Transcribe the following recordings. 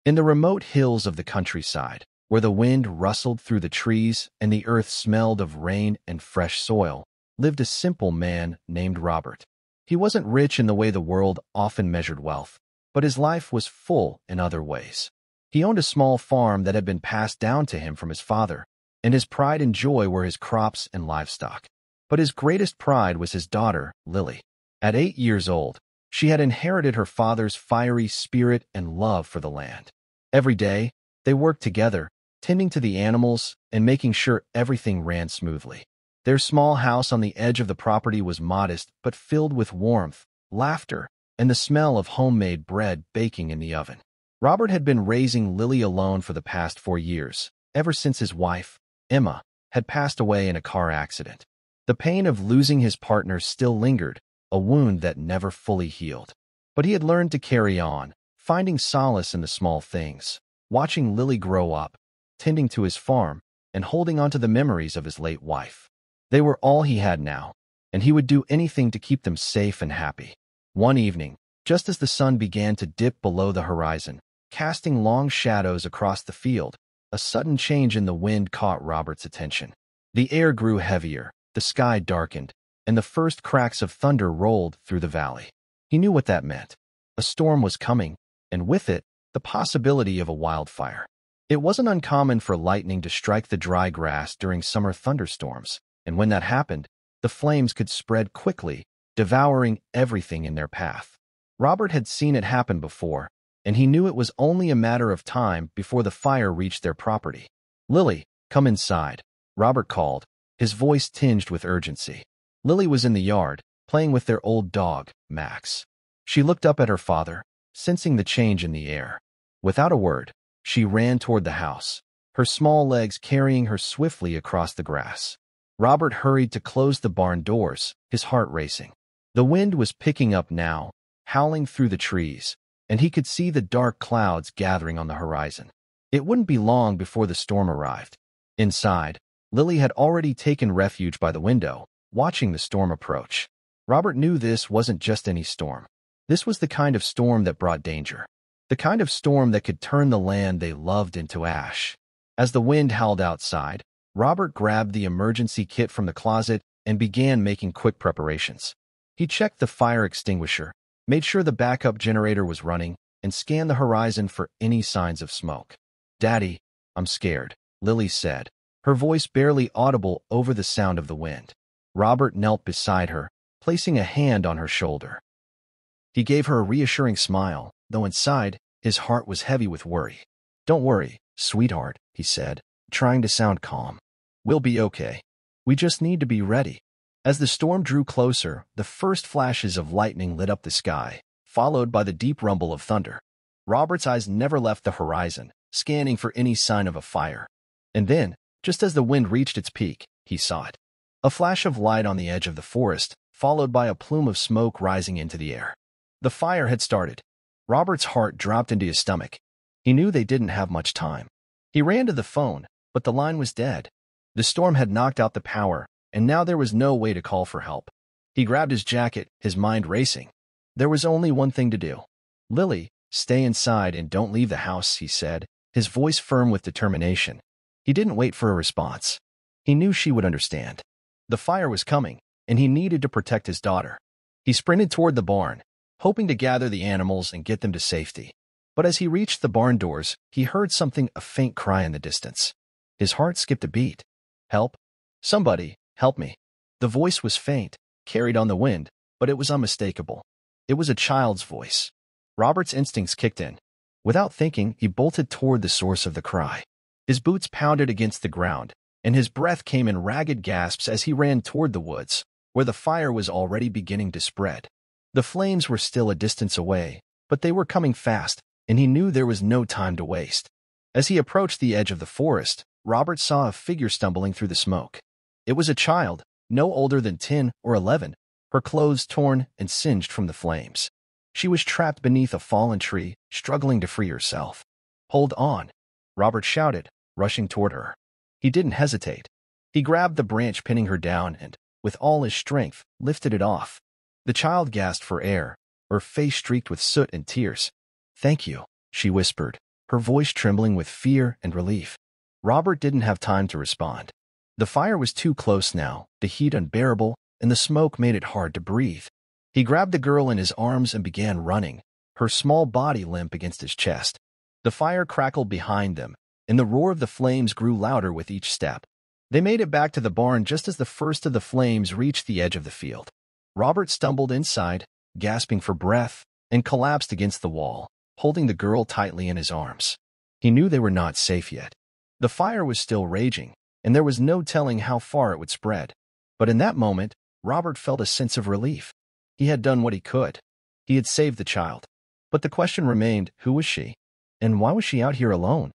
In the remote hills of the countryside, where the wind rustled through the trees and the earth smelled of rain and fresh soil, lived a simple man named Robert. He wasn't rich in the way the world often measured wealth, but his life was full in other ways. He owned a small farm that had been passed down to him from his father, and his pride and joy were his crops and livestock. But his greatest pride was his daughter, Lily. At 8 years old, she had inherited her father's fiery spirit and love for the land. Every day, they worked together, tending to the animals and making sure everything ran smoothly. Their small house on the edge of the property was modest but filled with warmth, laughter, and the smell of homemade bread baking in the oven. Robert had been raising Lily alone for the past 4 years, ever since his wife, Emma, had passed away in a car accident. The pain of losing his partner still lingered, a wound that never fully healed. But he had learned to carry on, finding solace in the small things, watching Lily grow up, tending to his farm, and holding on to the memories of his late wife. They were all he had now, and he would do anything to keep them safe and happy. One evening, just as the sun began to dip below the horizon, casting long shadows across the field, a sudden change in the wind caught Robert's attention. The air grew heavier, the sky darkened, and the first cracks of thunder rolled through the valley. He knew what that meant. A storm was coming, and with it, the possibility of a wildfire. It wasn't uncommon for lightning to strike the dry grass during summer thunderstorms, and when that happened, the flames could spread quickly, devouring everything in their path. Robert had seen it happen before, and he knew it was only a matter of time before the fire reached their property. "Lily, come inside," Robert called, his voice tinged with urgency. Lily was in the yard, playing with their old dog, Max. She looked up at her father, sensing the change in the air. Without a word, she ran toward the house, her small legs carrying her swiftly across the grass. Robert hurried to close the barn doors, his heart racing. The wind was picking up now, howling through the trees, and he could see the dark clouds gathering on the horizon. It wouldn't be long before the storm arrived. Inside, Lily had already taken refuge by the window, watching the storm approach. Robert knew this wasn't just any storm. This was the kind of storm that brought danger. The kind of storm that could turn the land they loved into ash. As the wind howled outside, Robert grabbed the emergency kit from the closet and began making quick preparations. He checked the fire extinguisher, made sure the backup generator was running, and scanned the horizon for any signs of smoke. "Daddy, I'm scared," Lily said, her voice barely audible over the sound of the wind. Robert knelt beside her, placing a hand on her shoulder. He gave her a reassuring smile, though inside, his heart was heavy with worry. "Don't worry, sweetheart," he said, trying to sound calm. "We'll be okay. We just need to be ready." As the storm drew closer, the first flashes of lightning lit up the sky, followed by the deep rumble of thunder. Robert's eyes never left the horizon, scanning for any sign of a fire. And then, just as the wind reached its peak, he saw it. A flash of light on the edge of the forest, followed by a plume of smoke rising into the air. The fire had started. Robert's heart dropped into his stomach. He knew they didn't have much time. He ran to the phone, but the line was dead. The storm had knocked out the power, and now there was no way to call for help. He grabbed his jacket, his mind racing. There was only one thing to do. "Lily, stay inside and don't leave the house," he said, his voice firm with determination. He didn't wait for a response. He knew she would understand. The fire was coming, and he needed to protect his daughter. He sprinted toward the barn, hoping to gather the animals and get them to safety. But as he reached the barn doors, he heard something, a faint cry in the distance. His heart skipped a beat. "Help! Somebody, help me!" The voice was faint, carried on the wind, but it was unmistakable. It was a child's voice. Robert's instincts kicked in. Without thinking, he bolted toward the source of the cry. His boots pounded against the ground, and his breath came in ragged gasps as he ran toward the woods, where the fire was already beginning to spread. The flames were still a distance away, but they were coming fast, and he knew there was no time to waste. As he approached the edge of the forest, Robert saw a figure stumbling through the smoke. It was a child, no older than 10 or 11, her clothes torn and singed from the flames. She was trapped beneath a fallen tree, struggling to free herself. "Hold on," Robert shouted, rushing toward her. He didn't hesitate. He grabbed the branch pinning her down and, with all his strength, lifted it off. The child gasped for air, her face streaked with soot and tears. "Thank you," she whispered, her voice trembling with fear and relief. Robert didn't have time to respond. The fire was too close now, the heat unbearable, and the smoke made it hard to breathe. He grabbed the girl in his arms and began running, her small body limp against his chest. The fire crackled behind them, and the roar of the flames grew louder with each step. They made it back to the barn just as the first of the flames reached the edge of the field. Robert stumbled inside, gasping for breath, and collapsed against the wall, holding the girl tightly in his arms. He knew they were not safe yet. The fire was still raging, and there was no telling how far it would spread. But in that moment, Robert felt a sense of relief. He had done what he could. He had saved the child. But the question remained, who was she? And why was she out here alone?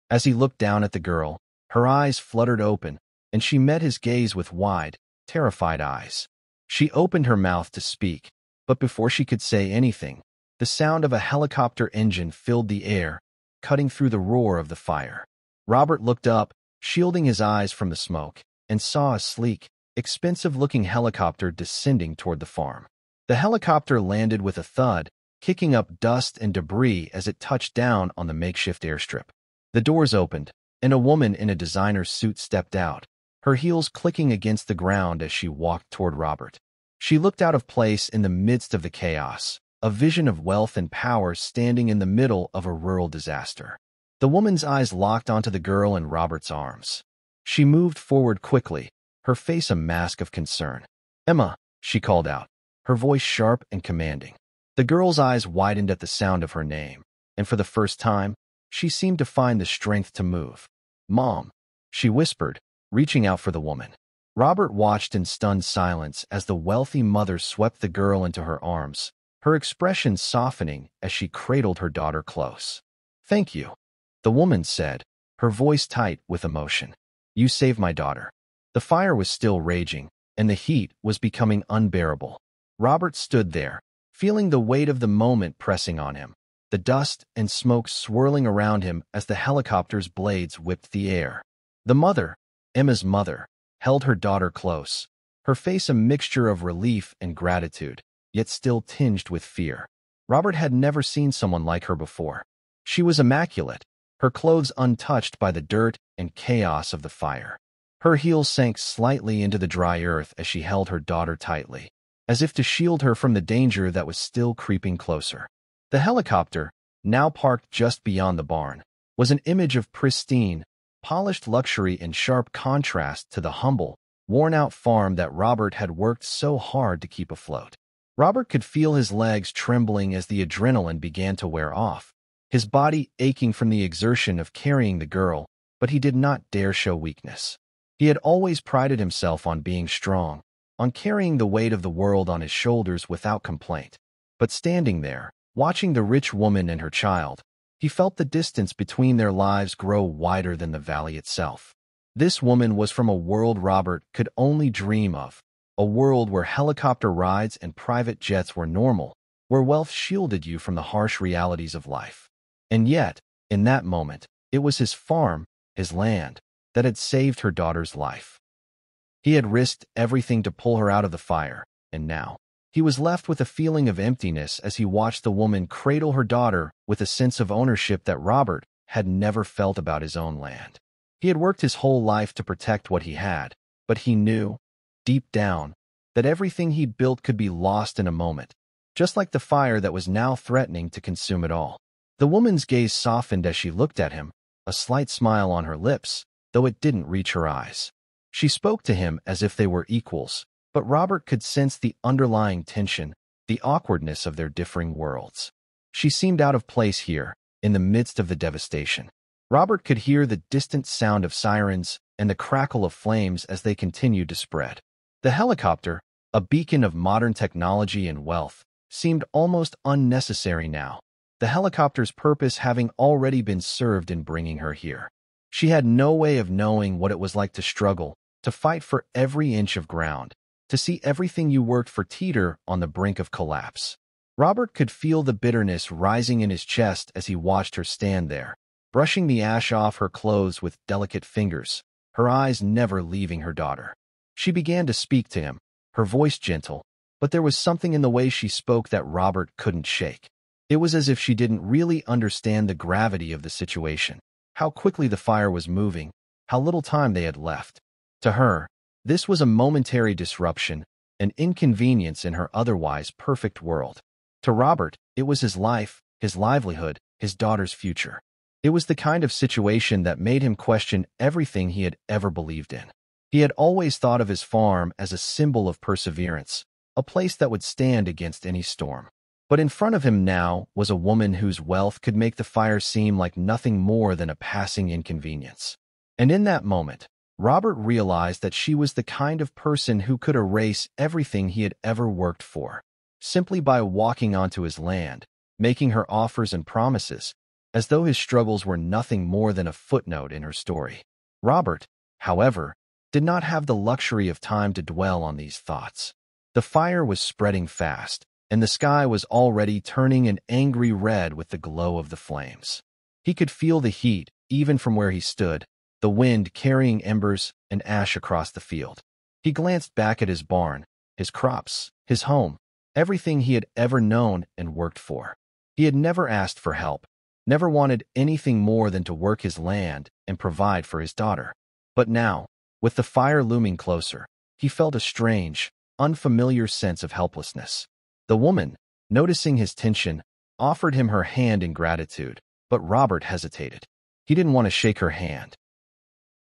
As he looked down at the girl, her eyes fluttered open, and she met his gaze with wide, terrified eyes. She opened her mouth to speak, but before she could say anything, the sound of a helicopter engine filled the air, cutting through the roar of the fire. Robert looked up, shielding his eyes from the smoke, and saw a sleek, expensive-looking helicopter descending toward the farm. The helicopter landed with a thud, kicking up dust and debris as it touched down on the makeshift airstrip. The doors opened, and a woman in a designer's suit stepped out, her heels clicking against the ground as she walked toward Robert. She looked out of place in the midst of the chaos, a vision of wealth and power standing in the middle of a rural disaster. The woman's eyes locked onto the girl in Robert's arms. She moved forward quickly, her face a mask of concern. "Emma," she called out, her voice sharp and commanding. The girl's eyes widened at the sound of her name, and for the first time, she seemed to find the strength to move. "Mom," she whispered, reaching out for the woman. Robert watched in stunned silence as the wealthy mother swept the girl into her arms, her expression softening as she cradled her daughter close. "Thank you," the woman said, her voice tight with emotion. "You saved my daughter." The fire was still raging, and the heat was becoming unbearable. Robert stood there, feeling the weight of the moment pressing on him, the dust and smoke swirling around him as the helicopter's blades whipped the air. The mother, Emma's mother, held her daughter close, her face a mixture of relief and gratitude, yet still tinged with fear. Robert had never seen someone like her before. She was immaculate, her clothes untouched by the dirt and chaos of the fire. Her heels sank slightly into the dry earth as she held her daughter tightly, as if to shield her from the danger that was still creeping closer. The helicopter, now parked just beyond the barn, was an image of pristine, polished luxury in sharp contrast to the humble, worn-out farm that Robert had worked so hard to keep afloat. Robert could feel his legs trembling as the adrenaline began to wear off, his body aching from the exertion of carrying the girl, but he did not dare show weakness. He had always prided himself on being strong, on carrying the weight of the world on his shoulders without complaint. But standing there, watching the rich woman and her child, he felt the distance between their lives grow wider than the valley itself. This woman was from a world Robert could only dream of, a world where helicopter rides and private jets were normal, where wealth shielded you from the harsh realities of life. And yet, in that moment, it was his farm, his land, that had saved her daughter's life. He had risked everything to pull her out of the fire, and now, he was left with a feeling of emptiness as he watched the woman cradle her daughter with a sense of ownership that Robert had never felt about his own land. He had worked his whole life to protect what he had, but he knew, deep down, that everything he built could be lost in a moment, just like the fire that was now threatening to consume it all. The woman's gaze softened as she looked at him, a slight smile on her lips, though it didn't reach her eyes. She spoke to him as if they were equals, but Robert could sense the underlying tension, the awkwardness of their differing worlds. She seemed out of place here, in the midst of the devastation. Robert could hear the distant sound of sirens and the crackle of flames as they continued to spread. The helicopter, a beacon of modern technology and wealth, seemed almost unnecessary now, the helicopter's purpose having already been served in bringing her here. She had no way of knowing what it was like to struggle, to fight for every inch of ground, to see everything you worked for teeter on the brink of collapse. Robert could feel the bitterness rising in his chest as he watched her stand there, brushing the ash off her clothes with delicate fingers, her eyes never leaving her daughter. She began to speak to him, her voice gentle, but there was something in the way she spoke that Robert couldn't shake. It was as if she didn't really understand the gravity of the situation, how quickly the fire was moving, how little time they had left. To her, this was a momentary disruption, an inconvenience in her otherwise perfect world. To Robert, it was his life, his livelihood, his daughter's future. It was the kind of situation that made him question everything he had ever believed in. He had always thought of his farm as a symbol of perseverance, a place that would stand against any storm. But in front of him now was a woman whose wealth could make the fire seem like nothing more than a passing inconvenience. And in that moment, Robert realized that she was the kind of person who could erase everything he had ever worked for, simply by walking onto his land, making her offers and promises, as though his struggles were nothing more than a footnote in her story. Robert, however, did not have the luxury of time to dwell on these thoughts. The fire was spreading fast, and the sky was already turning an angry red with the glow of the flames. He could feel the heat, even from where he stood, the wind carrying embers and ash across the field. He glanced back at his barn, his crops, his home, everything he had ever known and worked for. He had never asked for help, never wanted anything more than to work his land and provide for his daughter. But now, with the fire looming closer, he felt a strange, unfamiliar sense of helplessness. The woman, noticing his tension, offered him her hand in gratitude, but Robert hesitated. He didn't want to shake her hand.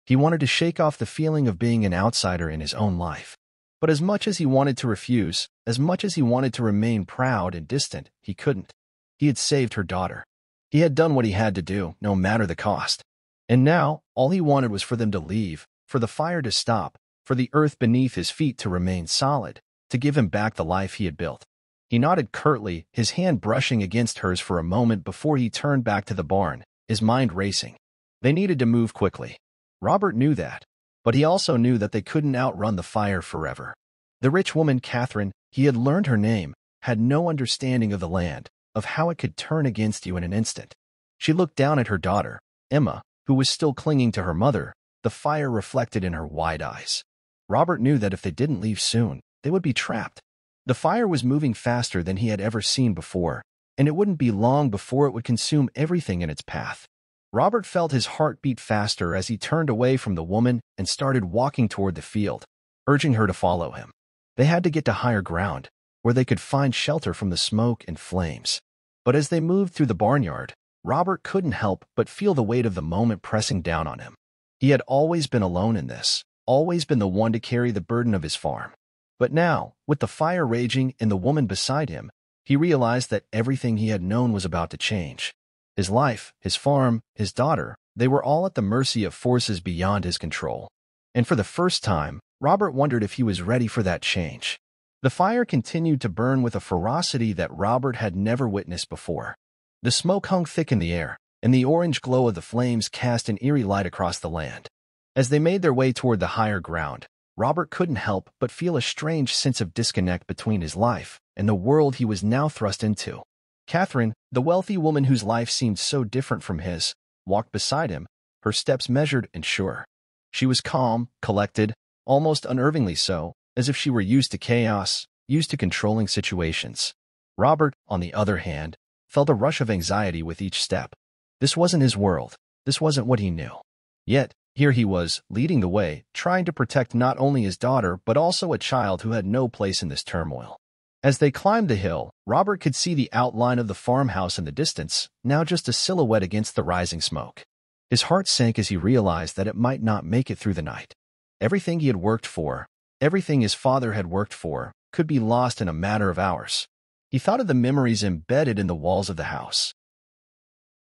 He wanted to shake off the feeling of being an outsider in his own life. But as much as he wanted to refuse, as much as he wanted to remain proud and distant, he couldn't. He had saved her daughter. He had done what he had to do, no matter the cost. And now, all he wanted was for them to leave, for the fire to stop, for the earth beneath his feet to remain solid, to give him back the life he had built. He nodded curtly, his hand brushing against hers for a moment before he turned back to the barn, his mind racing. They needed to move quickly. Robert knew that, but he also knew that they couldn't outrun the fire forever. The rich woman, Catherine, he had learned her name, had no understanding of the land, of how it could turn against you in an instant. She looked down at her daughter, Emma, who was still clinging to her mother, the fire reflected in her wide eyes. Robert knew that if they didn't leave soon, they would be trapped. The fire was moving faster than he had ever seen before, and it wouldn't be long before it would consume everything in its path. Robert felt his heart beat faster as he turned away from the woman and started walking toward the field, urging her to follow him. They had to get to higher ground, where they could find shelter from the smoke and flames. But as they moved through the barnyard, Robert couldn't help but feel the weight of the moment pressing down on him. He had always been alone in this, always been the one to carry the burden of his farm. But now, with the fire raging and the woman beside him, he realized that everything he had known was about to change. His life, his farm, his daughter, they were all at the mercy of forces beyond his control. And for the first time, Robert wondered if he was ready for that change. The fire continued to burn with a ferocity that Robert had never witnessed before. The smoke hung thick in the air, and the orange glow of the flames cast an eerie light across the land. As they made their way toward the higher ground, Robert couldn't help but feel a strange sense of disconnect between his life and the world he was now thrust into. Catherine, the wealthy woman whose life seemed so different from his, walked beside him, her steps measured and sure. She was calm, collected, almost unnervingly so, as if she were used to chaos, used to controlling situations. Robert, on the other hand, felt a rush of anxiety with each step. This wasn't his world. This wasn't what he knew. Yet, here he was, leading the way, trying to protect not only his daughter but also a child who had no place in this turmoil. As they climbed the hill, Robert could see the outline of the farmhouse in the distance, now just a silhouette against the rising smoke. His heart sank as he realized that it might not make it through the night. Everything he had worked for, everything his father had worked for, could be lost in a matter of hours. He thought of the memories embedded in the walls of the house.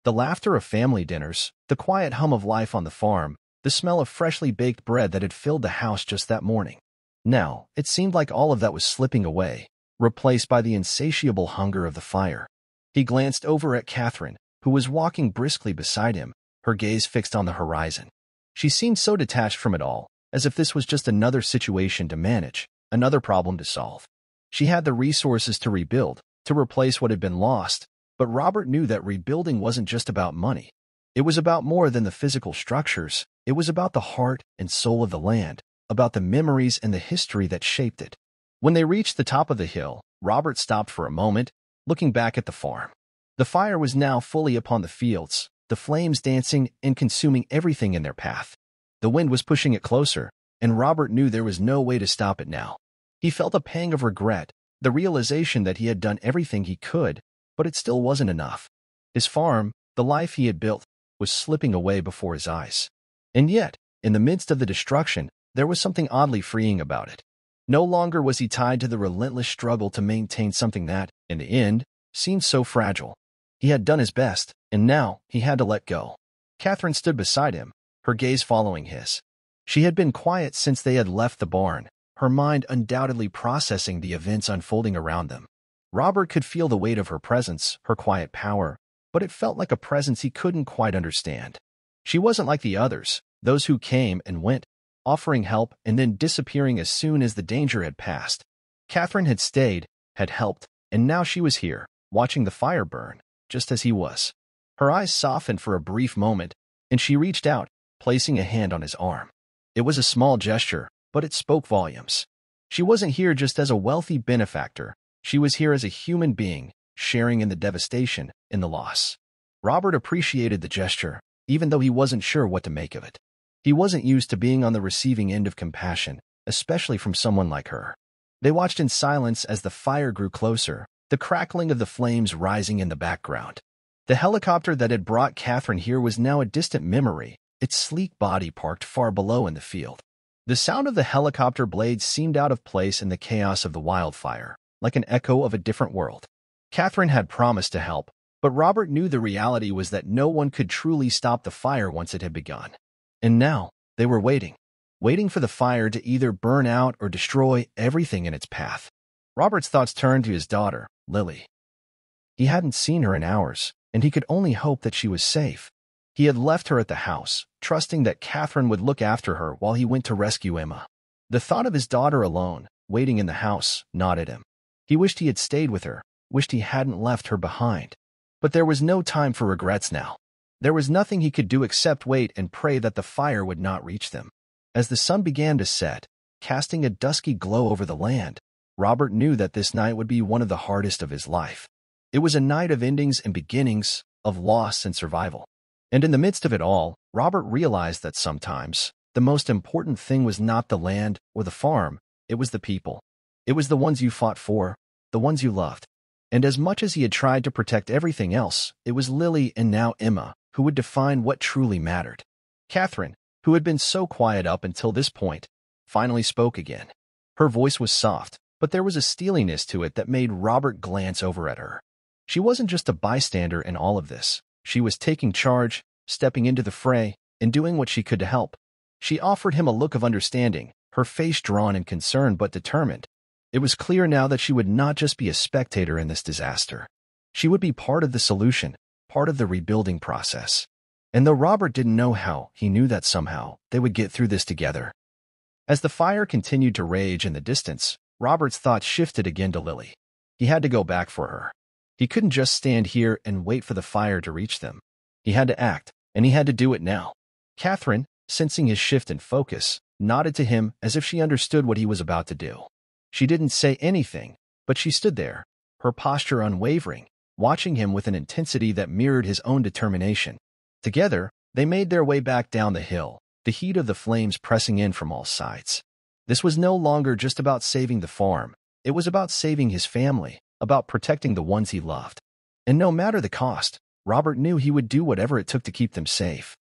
The laughter of family dinners, the quiet hum of life on the farm, the smell of freshly baked bread that had filled the house just that morning. Now, it seemed like all of that was slipping away, replaced by the insatiable hunger of the fire. He glanced over at Catherine, who was walking briskly beside him, her gaze fixed on the horizon. She seemed so detached from it all, as if this was just another situation to manage, another problem to solve. She had the resources to rebuild, to replace what had been lost, but Robert knew that rebuilding wasn't just about money. It was about more than the physical structures. It was about the heart and soul of the land, about the memories and the history that shaped it. When they reached the top of the hill, Robert stopped for a moment, looking back at the farm. The fire was now fully upon the fields, the flames dancing and consuming everything in their path. The wind was pushing it closer, and Robert knew there was no way to stop it now. He felt a pang of regret, the realization that he had done everything he could, but it still wasn't enough. His farm, the life he had built, was slipping away before his eyes. And yet, in the midst of the destruction, there was something oddly freeing about it. No longer was he tied to the relentless struggle to maintain something that, in the end, seemed so fragile. He had done his best, and now he had to let go. Catherine stood beside him, her gaze following his. She had been quiet since they had left the barn, her mind undoubtedly processing the events unfolding around them. Robert could feel the weight of her presence, her quiet power, but it felt like a presence he couldn't quite understand. She wasn't like the others, those who came and went, offering help and then disappearing as soon as the danger had passed. Catherine had stayed, had helped, and now she was here, watching the fire burn, just as he was. Her eyes softened for a brief moment, and she reached out, placing a hand on his arm. It was a small gesture, but it spoke volumes. She wasn't here just as a wealthy benefactor. She was here as a human being, sharing in the devastation, in the loss. Robert appreciated the gesture, even though he wasn't sure what to make of it. He wasn't used to being on the receiving end of compassion, especially from someone like her. They watched in silence as the fire grew closer, the crackling of the flames rising in the background. The helicopter that had brought Catherine here was now a distant memory, its sleek body parked far below in the field. The sound of the helicopter blades seemed out of place in the chaos of the wildfire, like an echo of a different world. Catherine had promised to help, but Robert knew the reality was that no one could truly stop the fire once it had begun. And now, they were waiting for the fire to either burn out or destroy everything in its path. Robert's thoughts turned to his daughter, Lily. He hadn't seen her in hours, and he could only hope that she was safe. He had left her at the house, trusting that Catherine would look after her while he went to rescue Emma. The thought of his daughter alone, waiting in the house, gnawed at him. He wished he had stayed with her, wished he hadn't left her behind. But there was no time for regrets now. There was nothing he could do except wait and pray that the fire would not reach them. As the sun began to set, casting a dusky glow over the land, Robert knew that this night would be one of the hardest of his life. It was a night of endings and beginnings, of loss and survival. And in the midst of it all, Robert realized that sometimes the most important thing was not the land or the farm, it was the people. It was the ones you fought for, the ones you loved. And as much as he had tried to protect everything else, it was Lily and now Emma who would define what truly mattered. Catherine, who had been so quiet up until this point, finally spoke again. Her voice was soft, but there was a steeliness to it that made Robert glance over at her. She wasn't just a bystander in all of this. She was taking charge, stepping into the fray, and doing what she could to help. She offered him a look of understanding, her face drawn in concern but determined. It was clear now that she would not just be a spectator in this disaster. She would be part of the solution, part of the rebuilding process. And though Robert didn't know how, he knew that somehow they would get through this together. As the fire continued to rage in the distance, Robert's thoughts shifted again to Lily. He had to go back for her. He couldn't just stand here and wait for the fire to reach them. He had to act, and he had to do it now. Catherine, sensing his shift in focus, nodded to him as if she understood what he was about to do. She didn't say anything, but she stood there, her posture unwavering, watching him with an intensity that mirrored his own determination. Together, they made their way back down the hill, the heat of the flames pressing in from all sides. This was no longer just about saving the farm. It was about saving his family, about protecting the ones he loved. And no matter the cost, Robert knew he would do whatever it took to keep them safe.